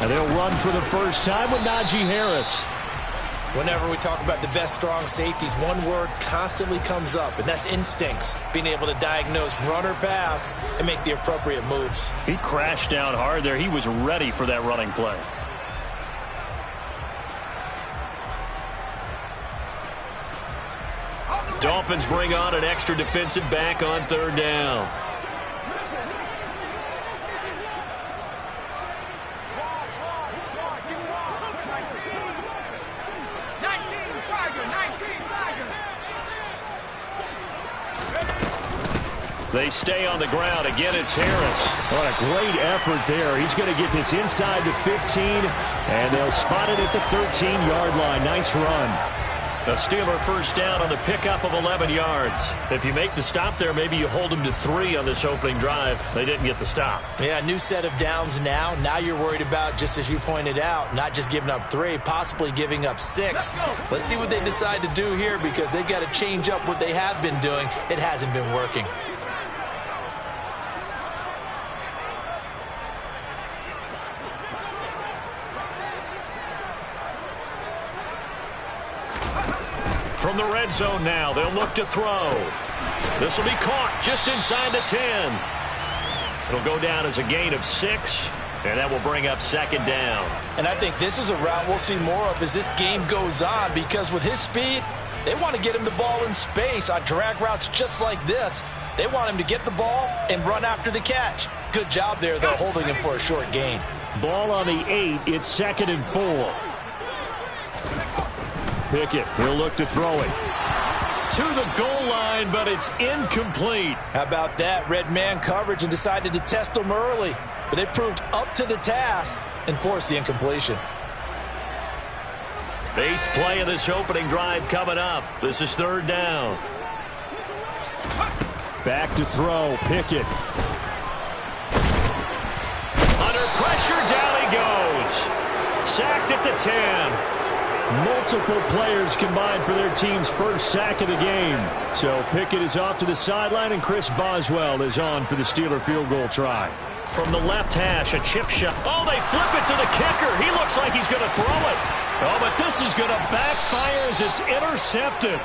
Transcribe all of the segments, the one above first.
And they'll run for the first time with Najee Harris. Whenever we talk about the best strong safeties, one word constantly comes up, and that's instincts. Being able to diagnose run or pass and make the appropriate moves. He crashed down hard there. He was ready for that running play. Dolphins bring on an extra defensive back on third down. They stay on the ground. Again, it's Harris. What a great effort there. He's going to get this inside the 15, and they'll spot it at the 13-yard line. Nice run. A Steeler first down on the pickup of 11 yards. If you make the stop there, maybe you hold them to 3 on this opening drive. They didn't get the stop. Yeah, new set of downs now. Now you're worried about, just as you pointed out, not just giving up 3, possibly giving up 6. Let's see what they decide to do here, because they've got to change up what they have been doing. It hasn't been working. From the red zone now, they'll look to throw. This will be caught just inside the 10. It'll go down as a gain of 6, and that will bring up second down. And I think this is a route we'll see more of as this game goes on, because with his speed, they want to get him the ball in space on drag routes just like this. They want him to get the ball and run after the catch. Good job there, though, holding him for a short gain. Ball on the 8. It's 2nd and 4. Pickett, he'll look to throw it to the goal line, but it's incomplete. How about that? Red man coverage and decided to test them early. But they proved up to the task and forced the incompletion. 8th play of this opening drive coming up. This is 3rd down. Back to throw. Pickett. Under pressure, down he goes. Sacked at the 10. Multiple players combined for their team's first sack of the game. So Pickett is off to the sideline, and Chris Boswell is on for the Steeler field goal try. From the left hash, a chip shot. Oh, they flip it to the kicker. He looks like he's going to throw it. Oh, but this is going to backfire as it's intercepted.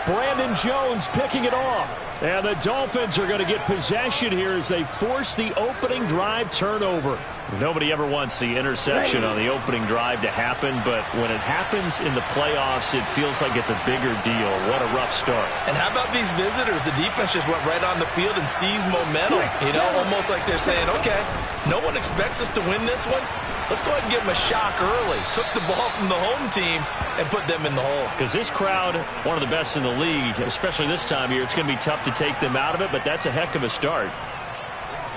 Brandon Jones picking it off. And the Dolphins are going to get possession here as they force the opening drive turnover. Nobody ever wants the interception on the opening drive to happen, but when it happens in the playoffs, it feels like it's a bigger deal. What a rough start. And how about these visitors? The defense just went right on the field and seized momentum. You know, almost like they're saying, okay, no one expects us to win this one. Let's go ahead and give them a shock early. Took the ball from the home team and put them in the hole. Because this crowd, one of the best in the league, especially this time of year, it's going to be tough to take them out of it, but that's a heck of a start.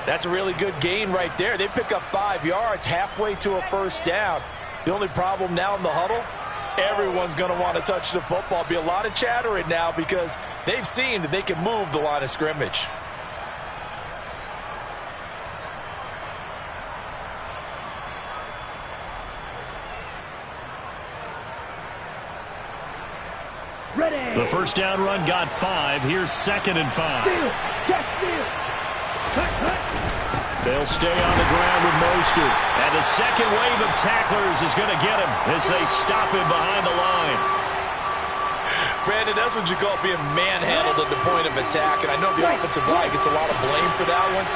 That's a really good gain right there. They pick up 5 yards halfway to a first down. The only problem now in the huddle, everyone's going to want to touch the football. Be a lot of chattering now because they've seen that they can move the line of scrimmage. Ready. The first down run got 5. Here's 2nd and 5. They'll stay on the ground with Mostert. And the second wave of tacklers is going to get him as they stop him behind the line. Brandon, that's what you call being manhandled at the point of attack. And I know the offensive line gets a lot of blame for that one.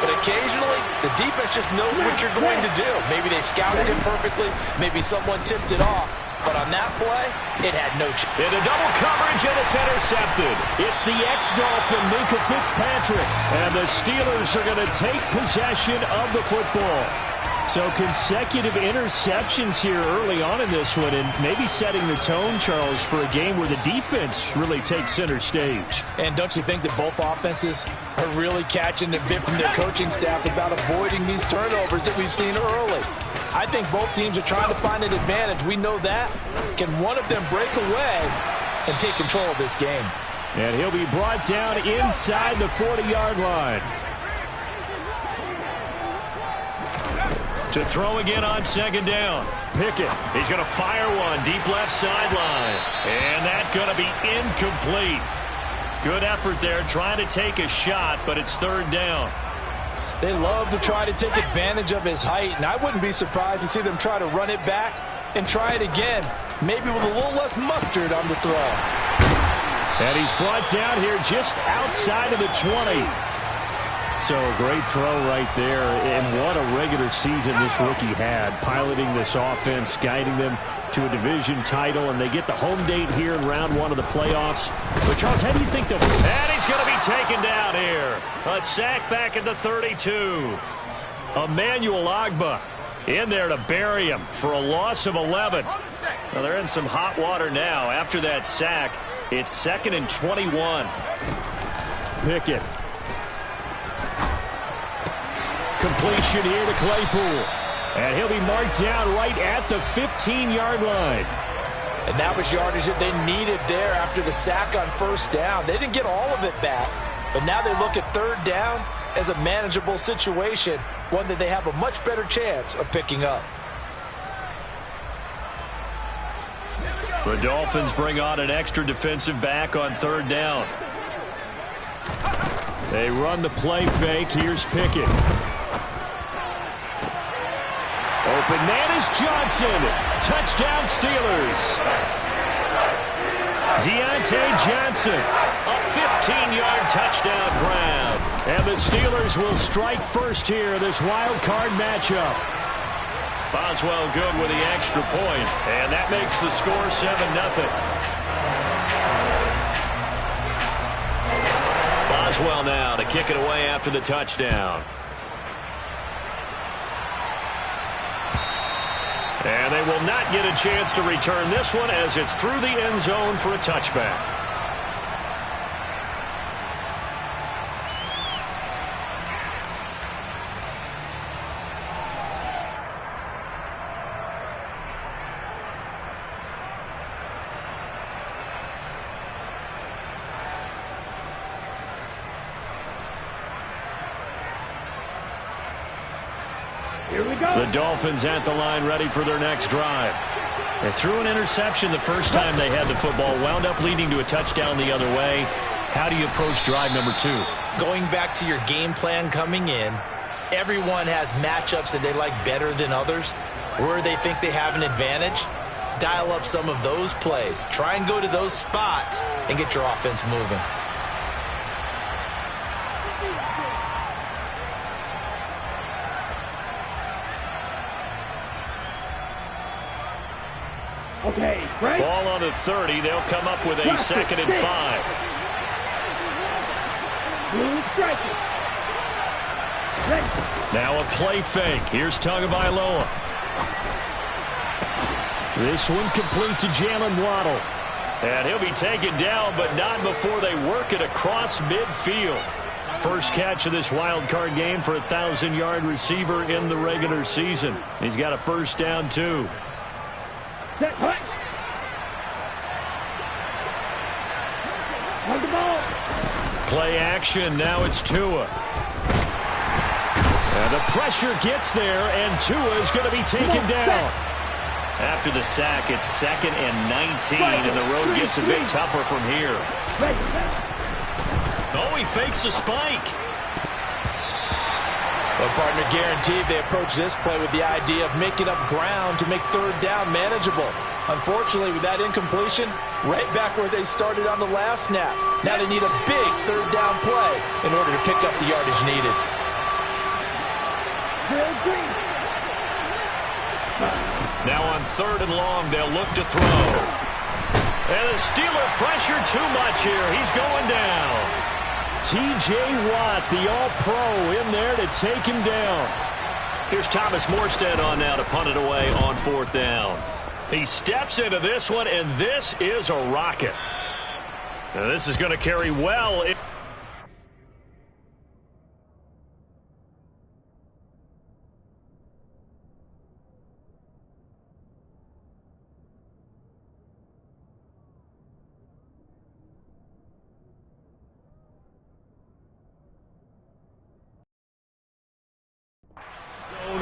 But occasionally, the defense just knows what you're going to do. Maybe they scouted it perfectly. Maybe someone tipped it off. But on that play, it had no chance. Into double coverage, and it's intercepted. It's the ex-Dolphin, Minkah Fitzpatrick. And the Steelers are going to take possession of the football. So consecutive interceptions here early on in this one, and maybe setting the tone, Charles, for a game where the defense really takes center stage. And don't you think that both offenses are really catching the bit from their coaching staff about avoiding these turnovers that we've seen early? I think both teams are trying to find an advantage. We know that. Can one of them break away and take control of this game? And he'll be brought down inside the 40-yard line. To throw again on 2nd down. Pickett. He's going to fire one deep left sideline. And that's going to be incomplete. Good effort there trying to take a shot, but it's 3rd down. They love to try to take advantage of his height, and I wouldn't be surprised to see them try to run it back and try it again, maybe with a little less mustard on the throw. And he's brought down here just outside of the 20. So great throw right there, and what a regular season this rookie had, piloting this offense, guiding them to a division title, and they get the home date here in round 1 of the playoffs. But Charles, how do you think they'll... And he's going to be taken down here. A sack back at the 32. Emmanuel Ogbah in there to bury him for a loss of 11. Now they're in some hot water now. After that sack, it's 2nd and 21. Pickett. Completion here to Claypool. And he'll be marked down right at the 15-yard line. And that was yardage that they needed there after the sack on first down. They didn't get all of it back, but now they look at third down as a manageable situation, one that they have a much better chance of picking up. The Dolphins bring on an extra defensive back on third down. They run the play fake. Here's Pickett. Open man is Johnson. Touchdown Steelers. Deontay Johnson. A 15-yard touchdown grab. And the Steelers will strike first here, this wild card matchup. Boswell good with the extra point. And that makes the score 7-0. Boswell now to kick it away after the touchdown. And they will not get a chance to return this one as it's through the end zone for a touchback. Here we go. The Dolphins at the line, ready for their next drive. They threw an interception the first time they had the football, wound up leading to a touchdown the other way. How do you approach drive number 2? Going back to your game plan coming in, everyone has matchups that they like better than others, where they think they have an advantage. Dial up some of those plays. Try and go to those spots and get your offense moving. Okay, right. Ball on the 30. They'll come up with a 2nd and 5. Now a play fake. Here's Tagovailoa. This one complete to Jalen Waddle. And he'll be taken down, but not before they work it across midfield. First catch of this wild card game for a 1,000-yard receiver in the regular season. He's got a first down, too. Play action. Now it's Tua. And the pressure gets there, and Tua is going to be taken down. After the sack, it's 2nd and 19, and the road gets a bit tougher from here. Oh, he fakes a spike. Well, partner, guaranteed they approach this play with the idea of making up ground to make third down manageable. Unfortunately, with that incompletion, right back where they started on the last snap. Now they need a big third down play in order to pick up the yardage needed. Now on 3rd and long, they'll look to throw. And the Steeler pressure too much here. He's going down. T.J. Watt, the All-Pro, in there to take him down. Here's Thomas Morstead on now to punt it away on 4th down. He steps into this one, and this is a rocket. Now this is going to carry well.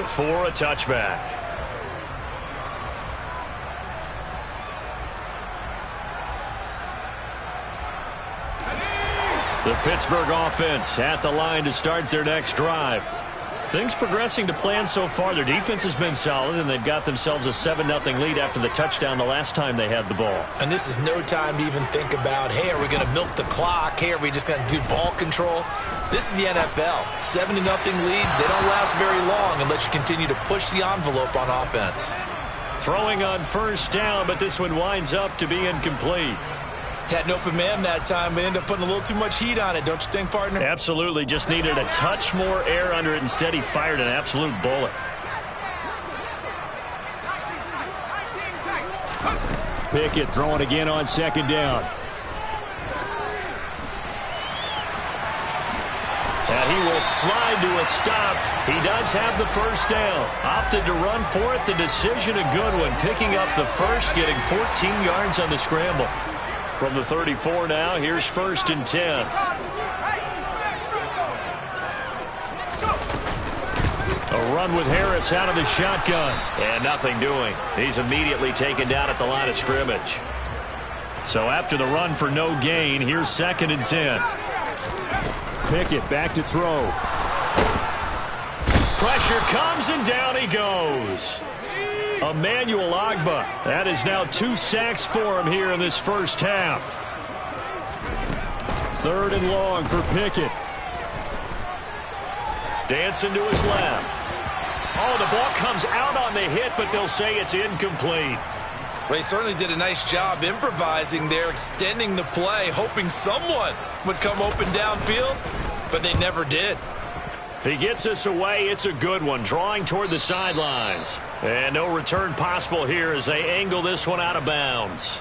For a touchback. The Pittsburgh offense at the line to start their next drive. Things progressing to plan so far. Their defense has been solid, and they've got themselves a 7-0 lead after the touchdown the last time they had the ball. And this is no time to even think about, hey, are we going to milk the clock? Hey, are we just going to do ball control? This is the NFL. 7-0 leads, they don't last very long unless you continue to push the envelope on offense. Throwing on first down, but this one winds up to be incomplete. Had an open man that time, but ended up putting a little too much heat on it, don't you think, partner? Absolutely. Just needed a touch more air under it. Instead, he fired an absolute bullet. Pickett throwing again on second down. And he will slide to a stop. He does have the first down. Opted to run for it. The decision a good one. Picking up the first, getting 14 yards on the scramble. From the 34 now, here's 1st and 10. A run with Harris out of the shotgun. And nothing doing. He's immediately taken down at the line of scrimmage. So after the run for no gain, here's 2nd and 10. Pickett back to throw. Pressure comes and down he goes. Emmanuel Ogbah. That is now 2 sacks for him here in this first half. 3rd and long for Pickett. Dancing to his left. Oh, the ball comes out on the hit, but they'll say it's incomplete. Well, he certainly did a nice job improvising there, extending the play, hoping someone would come open downfield, but they never did. He gets us away. It's a good one, drawing toward the sidelines. And no return possible here as they angle this one out of bounds.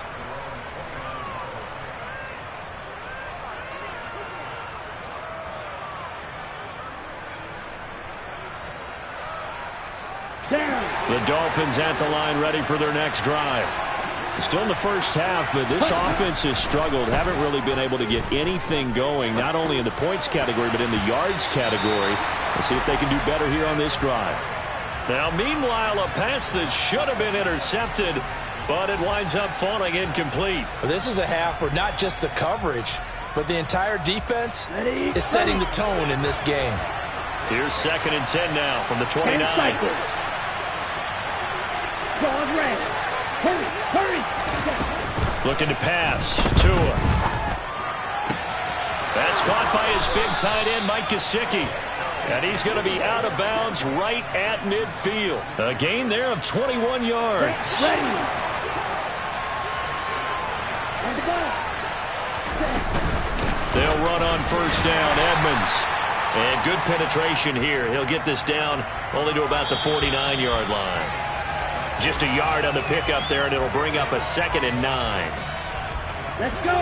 The Dolphins at the line ready for their next drive. Still in the first half, but this offense has struggled. Haven't really been able to get anything going, not only in the points category, but in the yards category. Let's see if they can do better here on this drive. Now, meanwhile, a pass that should have been intercepted, but it winds up falling incomplete. This is a half where not just the coverage, but the entire defense is setting the tone in this game. Here's 2nd and 10 now from the 29. Hurry. Looking to pass. Tua. That's caught by his big tight end, Mike Gesicki. And he's going to be out of bounds right at midfield. A gain there of 21 yards. They'll run on first down. Edmonds. And good penetration here. He'll get this down only to about the 49-yard line. Just a yard on the pickup there, and it'll bring up a 2nd and 9. Let's go.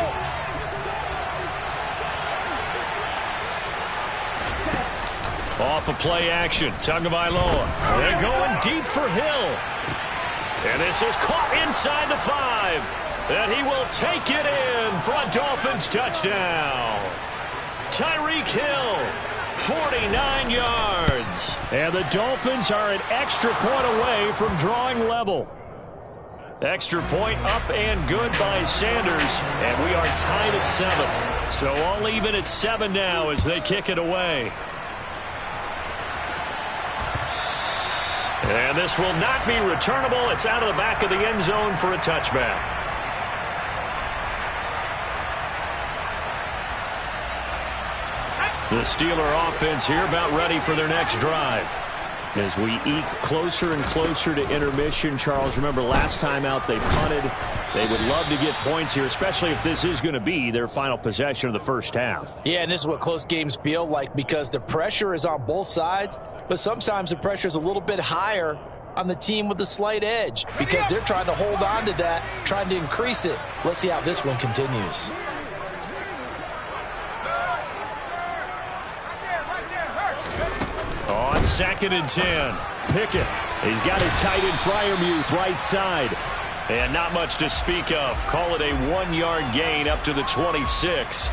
Off of play action. Tagovailoa. They're going deep for Hill. And this is caught inside the 5. And he will take it in for a Dolphins touchdown. Tyreek Hill, 49 yards. And the Dolphins are an extra point away from drawing level. Extra point up and good by Sanders. And we are tied at 7. So all even at 7 now as they kick it away. And this will not be returnable. It's out of the back of the end zone for a touchback. The Steeler offense here about ready for their next drive. As we eke closer and closer to intermission, Charles, remember last time out they punted. They would love to get points here, especially if this is going to be their final possession of the first half. Yeah, and this is what close games feel like because the pressure is on both sides, but sometimes the pressure is a little bit higher on the team with the slight edge because they're trying to hold on to that, trying to increase it. Let's see how this one continues. On 2nd and 10, Pickett. He's got his tight end Freiermuth right side. And not much to speak of. Call it a 1-yard gain up to the 26.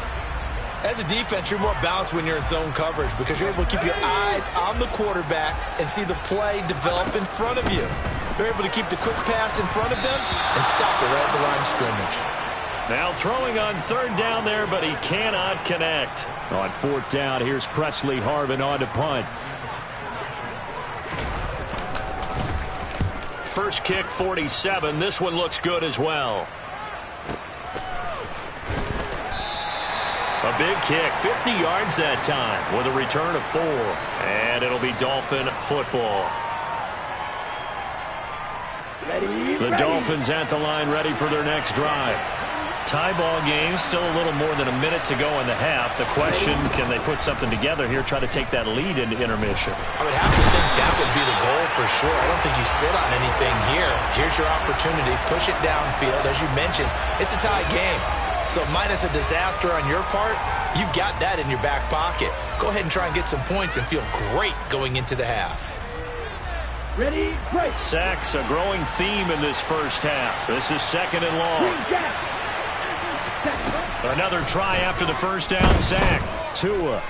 As a defense, you're more balanced when you're in zone coverage because you're able to keep your eyes on the quarterback and see the play develop in front of you. They're able to keep the quick pass in front of them and stop it right at the line of scrimmage. Now throwing on 3rd down there, but he cannot connect. On 4th down, here's Presley Harvin on to punt. first kick 47. This one looks good as well. A big kick, 50 yards that time with a return of 4. And it'll be Dolphin football. The Dolphins at the line ready for their next drive. Tie ball game, still a little more than a minute to go in the half. The question, can they put something together here, try to take that lead into intermission? I would have to think that would be the goal for sure. I don't think you sit on anything here. Here's your opportunity. Push it downfield. As you mentioned, it's a tie game. So minus a disaster on your part, you've got that in your back pocket. Go ahead and try and get some points and feel great going into the half. Ready, break. Sacks, a growing theme in this first half. This is 2nd and long. Another try after the first down sack. Tua.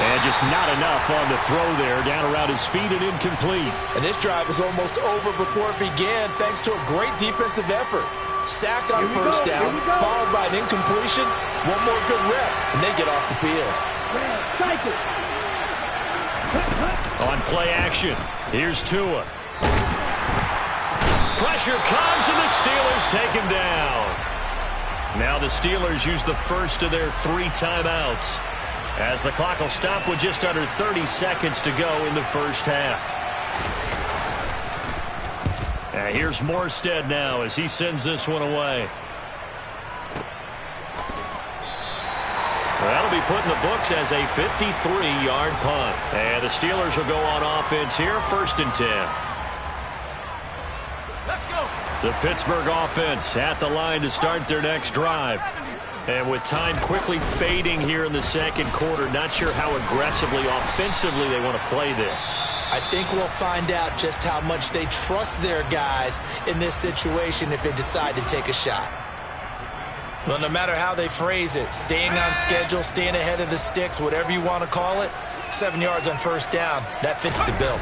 And just not enough on the throw there. Down around his feet and incomplete. And this drive was almost over before it began thanks to a great defensive effort. Sack on first down, followed by an incompletion. One more good rep, and they get off the field. On play action, here's Tua. Pressure comes, and the Steelers take him down. Now the Steelers use the first of their 3 timeouts, as the clock will stop with just under 30 seconds to go in the first half. And here's Morstead now as he sends this one away. That'll be put in the books as a 53-yard punt. And the Steelers will go on offense here, 1st and 10. Let's go. The Pittsburgh offense at the line to start their next drive. And with time quickly fading here in the second quarter, not sure how aggressively, offensively they want to play this. I think we'll find out just how much they trust their guys in this situation if they decide to take a shot. Well, no matter how they phrase it, staying on schedule, staying ahead of the sticks, whatever you want to call it, 7 yards on first down, that fits the bill.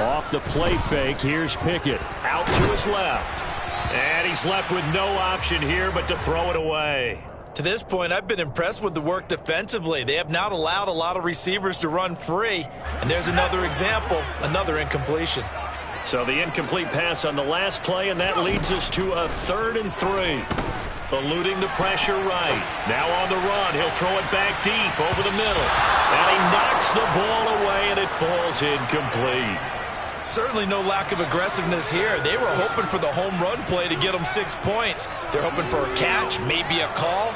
Off the play fake, here's Pickett. Out to his left. And he's left with no option here but to throw it away. To this point, I've been impressed with the work defensively. They have not allowed a lot of receivers to run free. And there's another example, another incompletion. So the incomplete pass on the last play, and that leads us to a 3rd and 3. Eluding the pressure right. Now on the run, he'll throw it back deep over the middle. And he knocks the ball away, and it falls incomplete. Certainly no lack of aggressiveness here. They were hoping for the home run play to get them 6 points. They're hoping for a catch, maybe a call,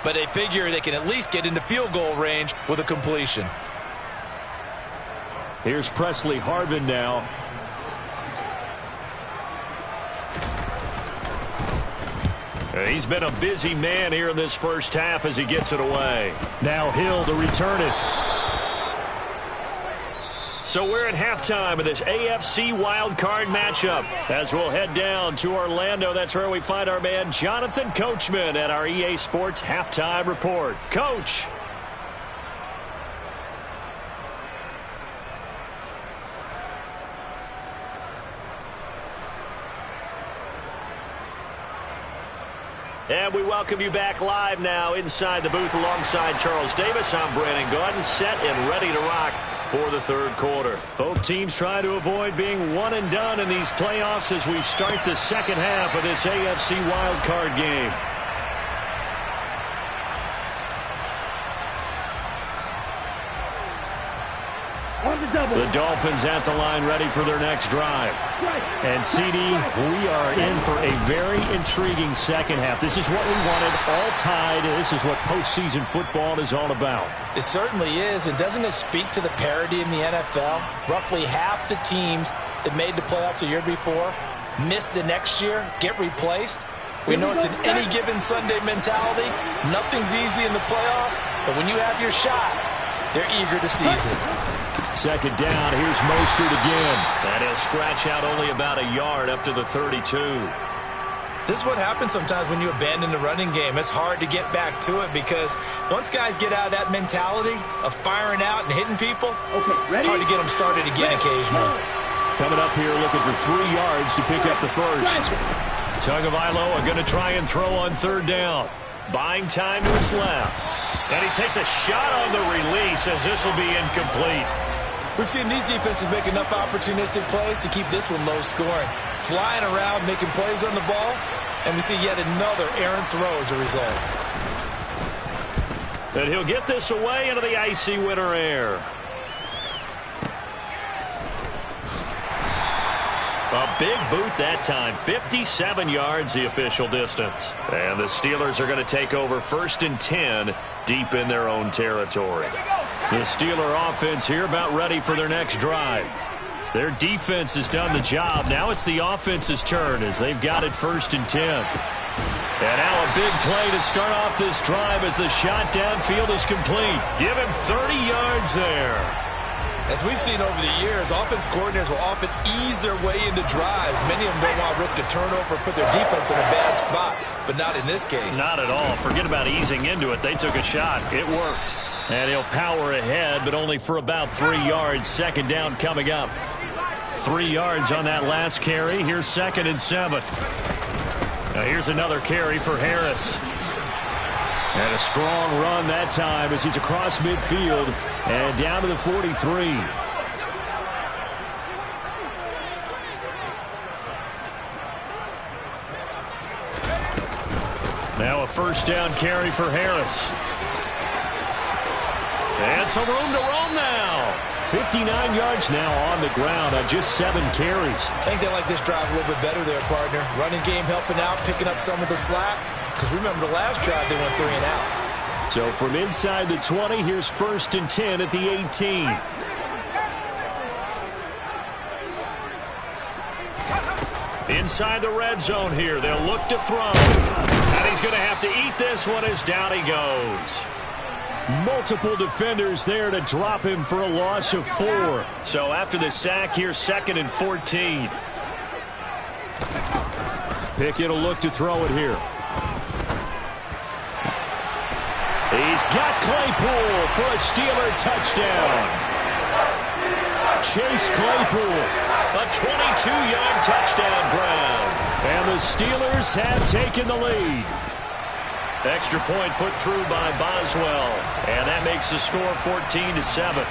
but they figure they can at least get into field goal range with a completion. Here's Presley Harvin now. He's been a busy man here in this first half as he gets it away. Now Hill to return it. So we're at halftime of this AFC wildcard matchup. As we'll head down to Orlando, that's where we find our man Jonathan Coachman at our EA Sports Halftime Report. Coach. And we welcome you back live now inside the booth alongside Charles Davis. I'm Brandon Gaudin, set and ready to rock for the 3rd quarter. Both teams try to avoid being one and done in these playoffs as we start the second half of this AFC wildcard game. The Dolphins at the line ready for their next drive. And CD, we are in for a very intriguing second half. This is what we wanted, all tied. This is what postseason football is all about. It certainly is. And doesn't it speak to the parity in the NFL? Roughly half the teams that made the playoffs a year before miss the next year, get replaced. We know it's an any given Sunday mentality. Nothing's easy in the playoffs, but when you have your shot, they're eager to seize it. Second down, here's Mostert again. And he'll scratch out only about a yard up to the 32. This is what happens sometimes when you abandon the running game. It's hard to get back to it because once guys get out of that mentality of firing out and hitting people, hard to get them started again occasionally. Coming up here looking for 3 yards to pick up the first. Tagovailoa are going to try and throw on 3rd down. Buying time to his left. And he takes a shot on the release as this will be incomplete. We've seen these defenses make enough opportunistic plays to keep this one low scoring. Flying around, making plays on the ball, and we see yet another errant throw as a result. And he'll get this away into the icy winter air. A big boot that time. 57 yards the official distance. And the Steelers are going to take over 1st and 10 deep in their own territory. The Steeler offense here about ready for their next drive. Their defense has done the job. Now it's the offense's turn as they've got it 1st and 10. And now a big play to start off this drive as the shot downfield is complete. Give him 30 yards there. As we've seen over the years, offense coordinators will often ease their way into drives. Many of them don't want to risk a turnover, put their defense in a bad spot, but not in this case. Not at all. Forget about easing into it. They took a shot. It worked. And he'll power ahead, but only for about 3 yards. 2nd down coming up. 3 yards on that last carry. Here's 2nd and 7. Now here's another carry for Harris. And a strong run that time as he's across midfield and down to the 43. Now a 1st down carry for Harris. And some room to roam now. 59 yards now on the ground on just 7 carries. I think they like this drive a little bit better there, partner. Running game helping out, picking up some of the slack. Because remember, the last drive, they went 3 and out. So from inside the 20, here's 1st and 10 at the 18. Inside the red zone here. They'll look to throw. And he's going to have to eat this one as down he goes. Multiple defenders there to drop him for a loss of 4. So after the sack, here's 2nd and 14. Pickett will look to throw it here. He's got Claypool for a Steeler touchdown. Chase Claypool, a 22-yard touchdown grab. And the Steelers have taken the lead. Extra point put through by Boswell. And that makes the score 14-7.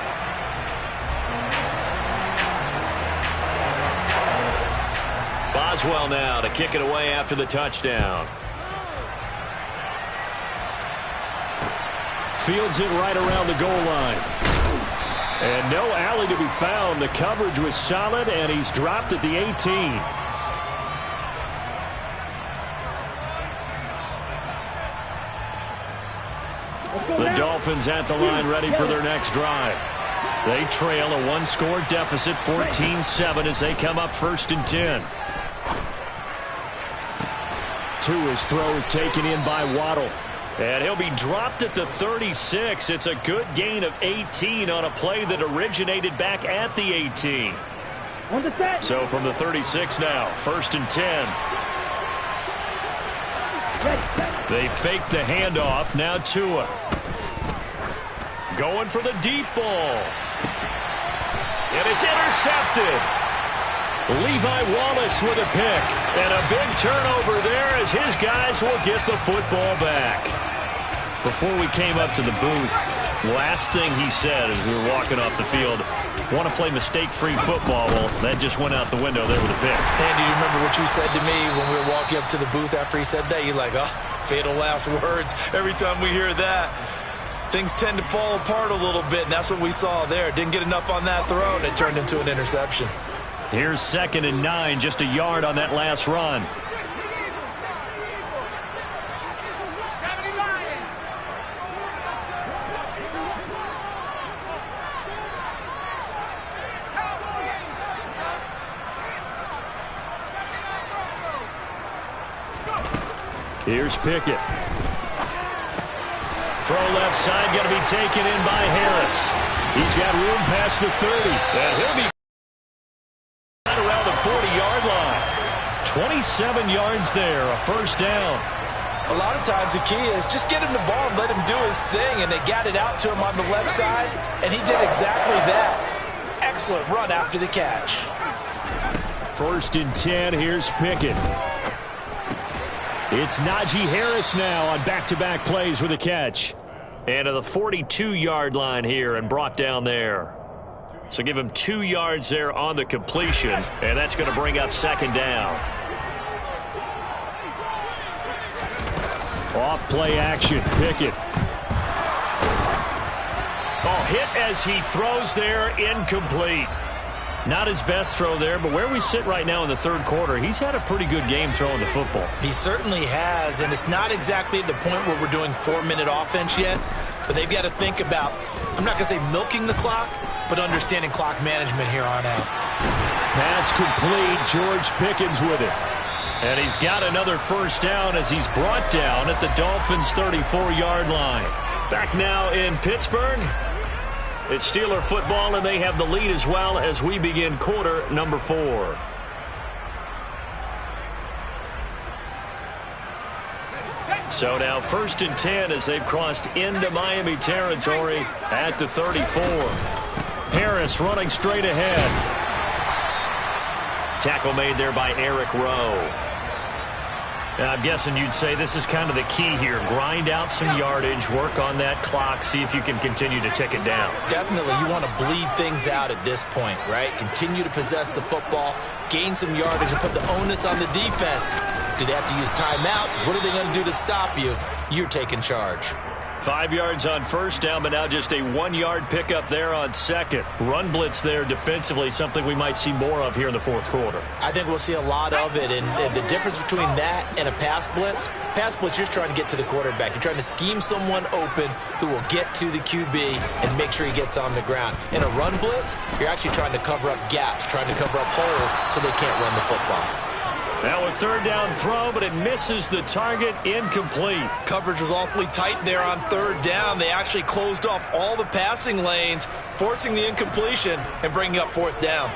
Boswell now to kick it away after the touchdown. Fields it right around the goal line. And no alley to be found. The coverage was solid, and he's dropped at the 18. The Dolphins at the line ready for their next drive. They trail a 1-score deficit, 14-7 as they come up 1st and 10. Tua's throw is taken in by Waddle. And he'll be dropped at the 36. It's a good gain of 18 on a play that originated back at the 18. So from the 36 now, 1st and 10. They fake the handoff. Now Tua. Going for the deep ball. And it's intercepted. Levi Wallace with a pick. And a big turnover there as his guys will get the football back. Before we came up to the booth, last thing he said as we were walking off the field, want to play mistake-free football. Well, that just went out the window there with a pick. Andy, you remember what you said to me when we were walking up to the booth after he said that? You're like, oh, fatal last words. Every time we hear that, things tend to fall apart a little bit, and that's what we saw there. Didn't get enough on that throw, and it turned into an interception. Here's 2nd and 9, just a yard on that last run. Here's Pickett. Throw left side, going to be taken in by Harris. He's got room past the 30. And he'll be around the 40-yard line. 27 yards there, a 1st down. A lot of times the key is just get him the ball and let him do his thing, and they got it out to him on the left side, and he did exactly that. Excellent run after the catch. 1st and 10, here's Pickett. It's Najee Harris now on back-to-back plays with a catch. And to the 42-yard line here and brought down there. So give him 2 yards there on the completion, and that's going to bring up second down. Off play action, Pickett. Oh, hit as he throws there, incomplete. Not his best throw there, but where we sit right now in the third quarter, he's had a pretty good game throwing the football. He certainly has, and it's not exactly at the point where we're doing 4-minute offense yet, but they've got to think about, I'm not going to say milking the clock, but understanding clock management here on out. Pass complete, George Pickens with it. And he's got another first down as he's brought down at the Dolphins' 34-yard line. Back now in Pittsburgh. It's Steeler football, and they have the lead as well as we begin quarter number 4. So now 1st and 10 as they've crossed into Miami territory at the 34. Harris running straight ahead. Tackle made there by Eric Rowe. I'm guessing you'd say this is kind of the key here. Grind out some yardage, work on that clock, see if you can continue to tick it down. Definitely, you want to bleed things out at this point, right? Continue to possess the football, gain some yardage, and put the onus on the defense. Do they have to use timeouts? What are they going to do to stop you? You're taking charge. 5 yards on first down, but now just a 1-yard pickup there on second. Run blitz there defensively, something we might see more of here in the fourth quarter. I think we'll see a lot of it, and the difference between that and a pass blitz, you're trying to get to the quarterback. You're trying to scheme someone open who will get to the QB and make sure he gets on the ground. In a run blitz, you're actually trying to cover up gaps, trying to cover up holes so they can't run the football. Now a third down throw, but it misses the target, incomplete. Coverage was awfully tight there on third down. They actually closed off all the passing lanes, forcing the incompletion and bringing up fourth down.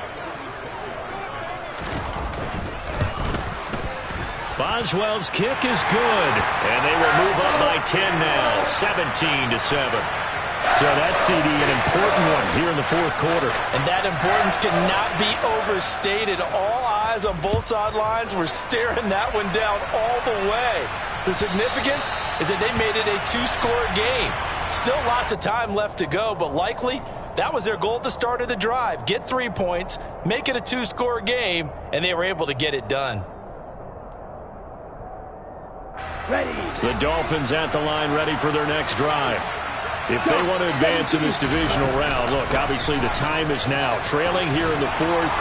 Boswell's kick is good, and they will move up by 10 now, 17-7. So that CD, an important one here in the fourth quarter. And that importance cannot be overstated. All eyes on both sidelines were staring that one down all the way. The significance is that they made it a 2-score game. Still lots of time left to go, but likely that was their goal at the start of the drive. Get 3 points, make it a 2-score game, and they were able to get it done. Ready. The Dolphins at the line, ready for their next drive. If they want to advance in this divisional round, look, obviously the time is now. Trailing here in the fourth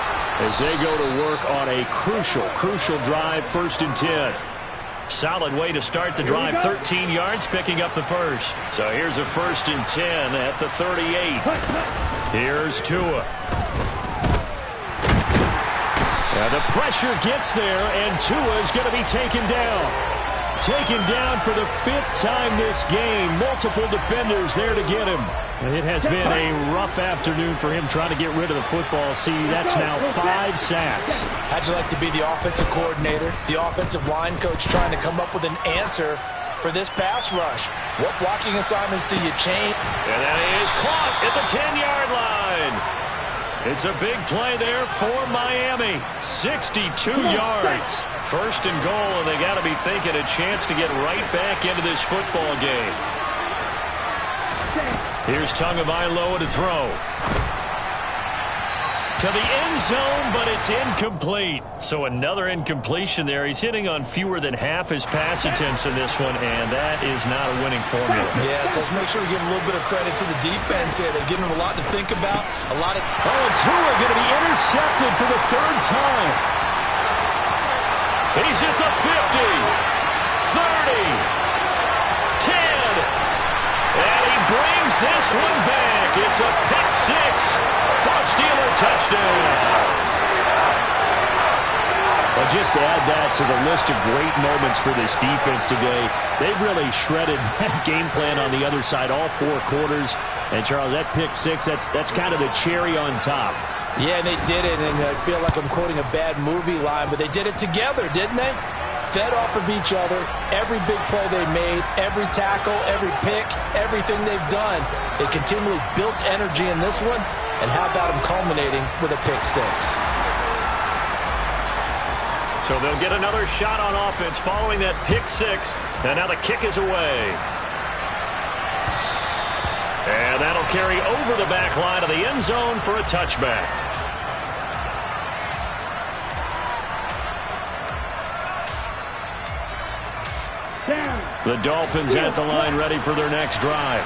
as they go to work on a crucial drive, 1st and 10. Solid way to start the drive, 13 yards, picking up the first. So here's a 1st and 10 at the 38. Here's Tua. Now the pressure gets there, and Tua is going to be taken down. Taken down for the 5th time this game. Multiple defenders there to get him. And it has been a rough afternoon for him trying to get rid of the football. See, that's now 5 sacks. How'd you like to be the offensive coordinator, the offensive line coach trying to come up with an answer for this pass rush? What blocking assignments do you change? And that is caught at the 10-yard line. It's a big play there for Miami. 62 yards. 1st and goal, and they got to be thinking a chance to get right back into this football game. Here's Tagovailoa to throw. To the end zone, but it's incomplete. So another incompletion there. He's hitting on fewer than half his pass attempts in this one, and that is not a winning formula. Yes, let's make sure we give a little bit of credit to the defense here. They've given him a lot to think about. Oh, Tua going to be intercepted for the 3rd time. He's at the 50, 30, 10, and he brings this one back. It's a pick 6 for a Steeler touchdown. Well, just to add that to the list of great moments for this defense today, they've really shredded that game plan on the other side all 4 quarters. And, Charles, that pick 6, that's kind of the cherry on top. Yeah, they did it, and I feel like I'm quoting a bad movie line, but they did it together, didn't they? Fed off of each other, every big play they made, every tackle, every pick, everything they've done. They continually built energy in this one, and how about them culminating with a pick 6? So they'll get another shot on offense following that pick 6, and now the kick is away. And that'll carry over the back line of the end zone for a touchback. The Dolphins at the line ready for their next drive.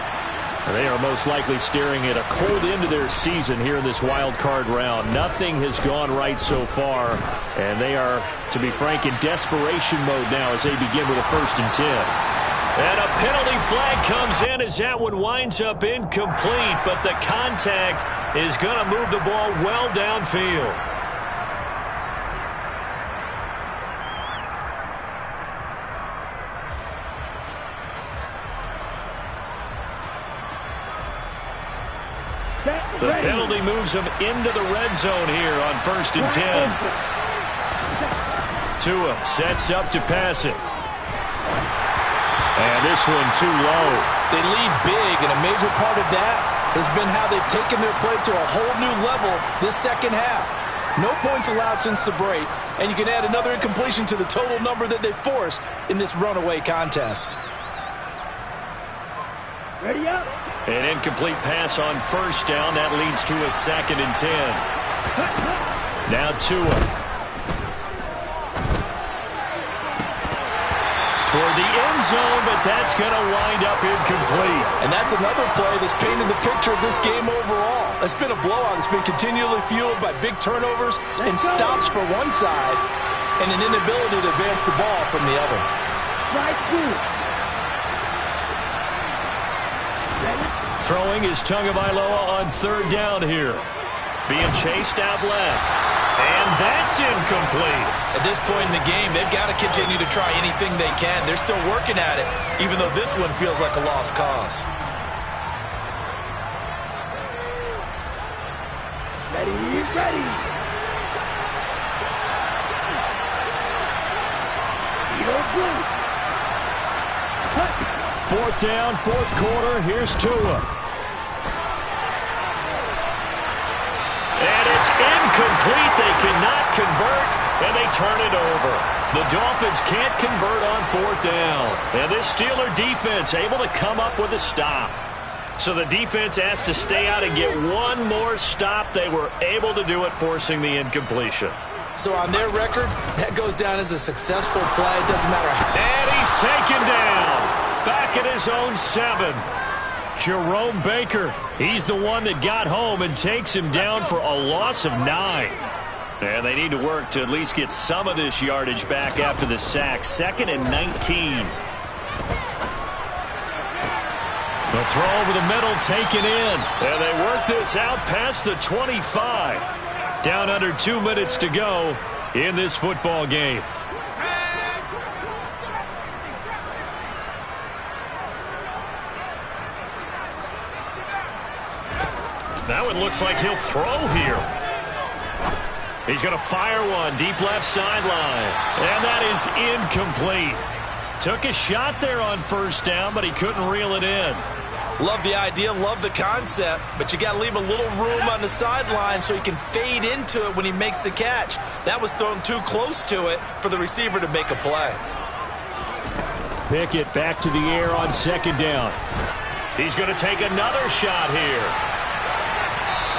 They are most likely staring at a cold end to their season here in this wild card round. Nothing has gone right so far, and they are, to be frank, in desperation mode now as they begin with a 1st and 10. And a penalty flag comes in as that one winds up incomplete, but the contact is going to move the ball well downfield. The penalty moves him into the red zone here on 1st and 10. Tua sets up to pass it. And this one too low. They lead big, and a major part of that has been how they've taken their play to a whole new level this second half. No points allowed since the break, and you can add another incompletion to the total number that they forced in this runaway contest. Ready up. An incomplete pass on 1st down. That leads to a 2nd and 10. Now Tua. Toward the end zone, but that's going to wind up incomplete. And that's another play that's painted the picture of this game overall. It's been a blowout. It's been continually fueled by big turnovers and stops for one side and an inability to advance the ball from the other. Throwing is Tagovailoa on 3rd down here. Being chased out left. And that's incomplete. At this point in the game, they've got to continue to try anything they can. They're still working at it, even though this one feels like a lost cause. Ready, ready. 4th down, 4th quarter. Here's Tua. And it's incomplete. They cannot convert, and they turn it over. The Dolphins can't convert on 4th down. And this Steeler defense able to come up with a stop. So the defense has to stay out and get one more stop. They were able to do it, forcing the incompletion. So on their record, that goes down as a successful play. It doesn't matter how. And he's taken down. Back at his own 7. Jerome Baker, he's the one that got home and takes him down for a loss of 9. And they need to work to at least get some of this yardage back after the sack. 2nd and 19. The throw over the middle taken in. And they work this out past the 25. Down under 2 minutes to go in this football game. That one looks like he'll throw here. He's going to fire one deep left sideline. And that is incomplete. Took a shot there on 1st down, but he couldn't reel it in. Love the idea, love the concept, but you got to leave a little room on the sideline so he can fade into it when he makes the catch. That was thrown too close to it for the receiver to make a play. Pickett back to the air on 2nd down. He's going to take another shot here.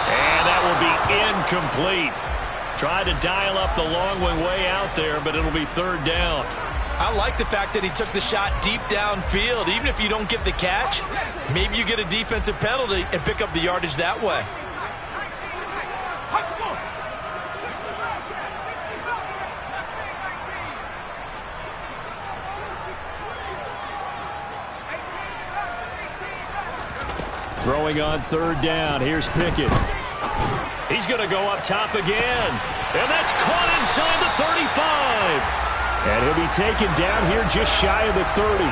And that will be incomplete. Tried to dial up the long one way out there, but it'll be 3rd down. I like the fact that he took the shot deep downfield. Even if you don't get the catch, maybe you get a defensive penalty and pick up the yardage that way. Throwing on 3rd down. Here's Pickett. He's going to go up top again. And that's caught inside the 35. And he'll be taken down here just shy of the 30.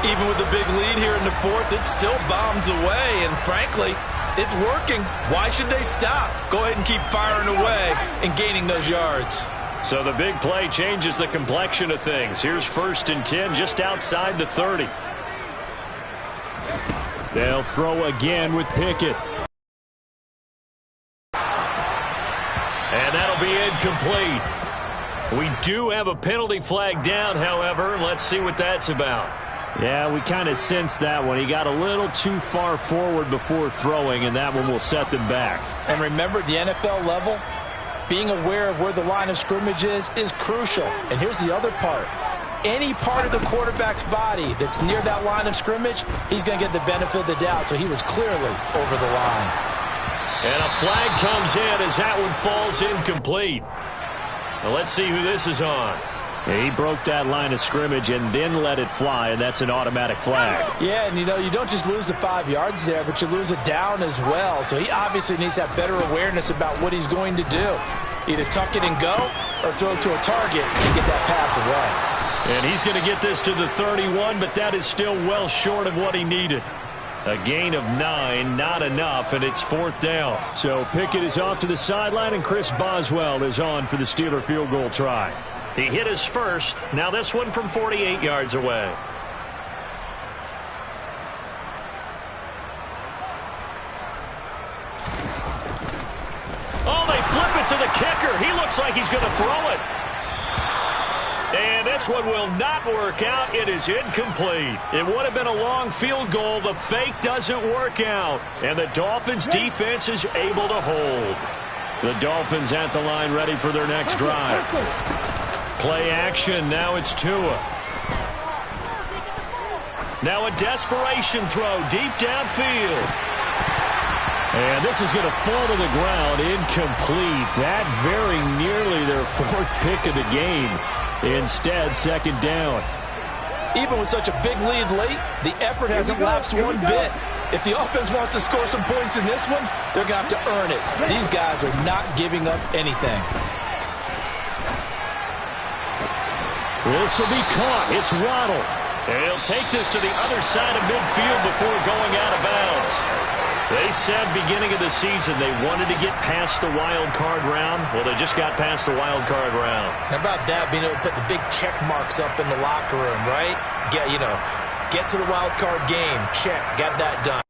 Even with the big lead here in the 4th, it still bombs away. And frankly, it's working. Why should they stop? Go ahead and keep firing away and gaining those yards. So the big play changes the complexion of things. Here's 1st and 10 just outside the 30. They'll throw again with Pickett. And that'll be incomplete. We do have a penalty flag down, however. Let's see what that's about. Yeah, we kind of sensed that one. He got a little too far forward before throwing, and that one will set them back. And remember, the NFL level, being aware of where the line of scrimmage is crucial. And here's the other part. Any part of the quarterback's body that's near that line of scrimmage, he's going to get the benefit of the doubt. So he was clearly over the line. And a flag comes in as that one falls incomplete. Now let's see who this is on. Yeah, he broke that line of scrimmage and then let it fly, and that's an automatic flag. Yeah, and you don't just lose the 5 yards there, but you lose it down as well. So he obviously needs to have better awareness about what he's going to do. Either tuck it and go or throw it to a target and get that pass away. And he's going to get this to the 31, but that is still well short of what he needed. A gain of 9, not enough, and it's 4th down. So Pickett is off to the sideline, and Chris Boswell is on for the Steeler field goal try. He hit his first. Now this one from 48 yards away. Oh, they flip it to the kicker. He looks like he's going to throw it. And this one will not work out. It is incomplete. It would have been a long field goal. The fake doesn't work out. And the Dolphins defense is able to hold. The Dolphins at the line ready for their next drive. Play action. Now it's Tua. Now a desperation throw deep downfield. And this is going to fall to the ground. Incomplete. That very nearly their 4th pick of the game. Instead, 2nd down. Even with such a big lead late, the effort hasn't lapsed one bit. If the offense wants to score some points in this one, they're going to have to earn it. These guys are not giving up anything. This will be caught. It's Waddle. And he'll take this to the other side of midfield before going out of bounds. They said beginning of the season they wanted to get past the wild card round. Well, they just got past the wild card round. How about that, being able to put the big check marks up in the locker room, right? Get to the wild card game. Check. Got that done.